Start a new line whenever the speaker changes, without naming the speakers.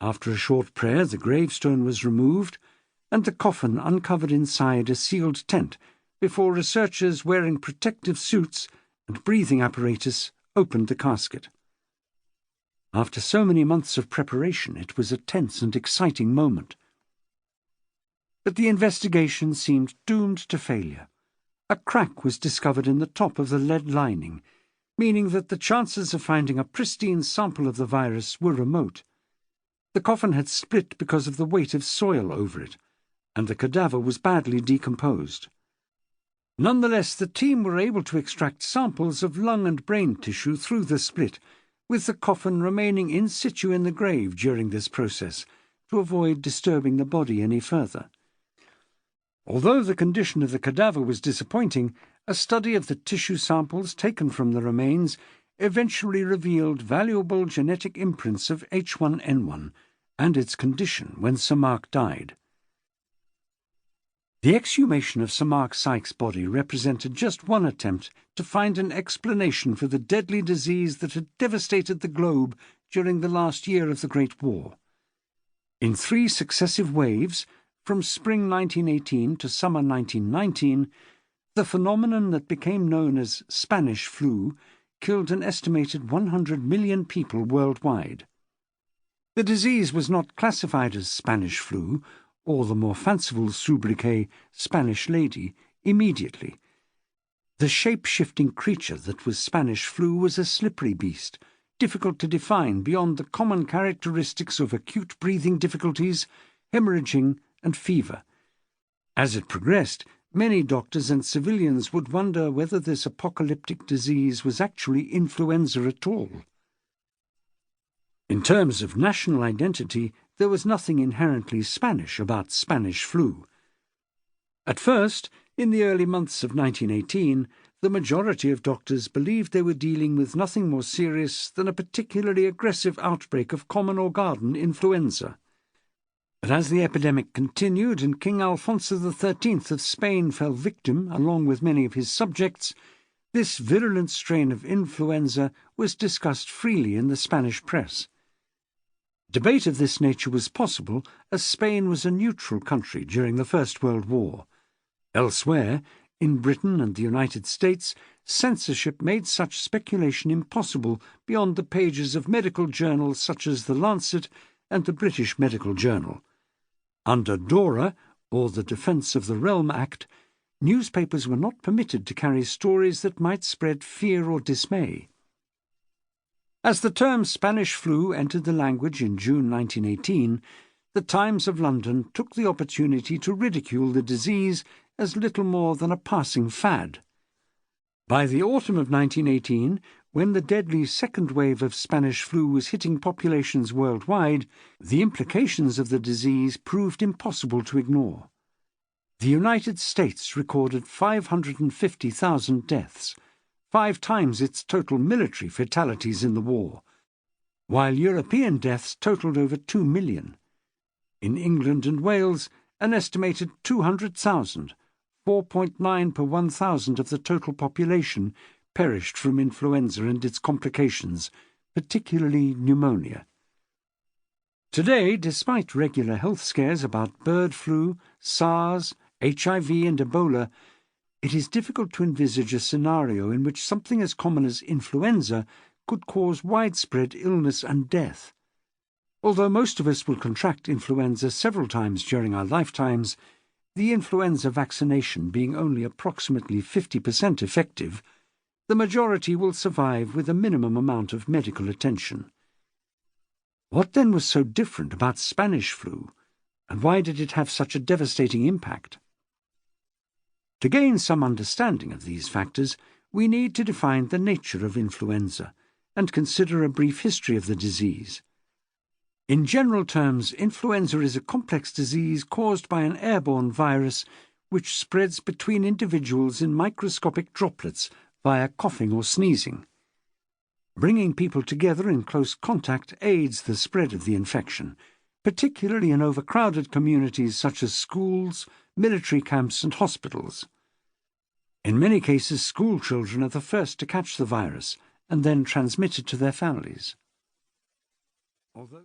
After a short prayer, the gravestone was removed, and the coffin uncovered inside a sealed tent before researchers wearing protective suits and breathing apparatus opened the casket. After so many months of preparation, it was a tense and exciting moment. But the investigation seemed doomed to failure. A crack was discovered in the top of the lead lining, meaning that the chances of finding a pristine sample of the virus were remote. The coffin had split because of the weight of soil over it, and the cadaver was badly decomposed. Nonetheless, the team were able to extract samples of lung and brain tissue through the split, with the coffin remaining in situ in the grave during this process, to avoid disturbing the body any further. Although the condition of the cadaver was disappointing, a study of the tissue samples taken from the remains eventually revealed valuable genetic imprints of H1N1 and its condition when Sir Mark died. The exhumation of Sir Mark Sykes' body represented just one attempt to find an explanation for the deadly disease that had devastated the globe during the last year of the Great War. In 3 successive waves, from spring 1918 to summer 1919, the phenomenon that became known as Spanish flu killed an estimated 100 million people worldwide. The disease was not classified as Spanish flu, or the more fanciful sobriquet Spanish lady, immediately. The shape-shifting creature that was Spanish flu was a slippery beast, difficult to define beyond the common characteristics of acute breathing difficulties, hemorrhaging, and fever. As it progressed, many doctors and civilians would wonder whether this apocalyptic disease was actually influenza at all. In terms of national identity, there was nothing inherently Spanish about Spanish flu. At first, in the early months of 1918, the majority of doctors believed they were dealing with nothing more serious than a particularly aggressive outbreak of common or garden influenza. But as the epidemic continued and King Alfonso XIII of Spain fell victim, along with many of his subjects, this virulent strain of influenza was discussed freely in the Spanish press. Debate of this nature was possible as Spain was a neutral country during the First World War. Elsewhere, in Britain and the United States, censorship made such speculation impossible beyond the pages of medical journals such as The Lancet and the British Medical Journal. Under DORA, or the Defence of the Realm Act, newspapers were not permitted to carry stories that might spread fear or dismay. As the term Spanish flu entered the language in June 1918, the Times of London took the opportunity to ridicule the disease as little more than a passing fad. By the autumn of 1918, when the deadly second wave of Spanish flu was hitting populations worldwide, the implications of the disease proved impossible to ignore. The United States recorded 550,000 deaths, 5 times its total military fatalities in the war, while European deaths totaled over 2 million. In England and Wales, an estimated 200,000, 4.9 per 1,000 of the total population, perished from influenza and its complications, particularly pneumonia. Today, despite regular health scares about bird flu, SARS, HIV and Ebola, it is difficult to envisage a scenario in which something as common as influenza could cause widespread illness and death. Although most of us will contract influenza several times during our lifetimes, the influenza vaccination being only approximately 50% effective, the majority will survive with a minimum amount of medical attention. What then was so different about Spanish flu, and why did it have such a devastating impact? To gain some understanding of these factors, we need to define the nature of influenza and consider a brief history of the disease. In general terms, influenza is a complex disease caused by an airborne virus which spreads between individuals in microscopic droplets via coughing or sneezing. Bringing people together in close contact aids the spread of the infection, particularly in overcrowded communities such as schools, military camps and hospitals. In many cases, school children are the first to catch the virus and then transmit it to their families. Although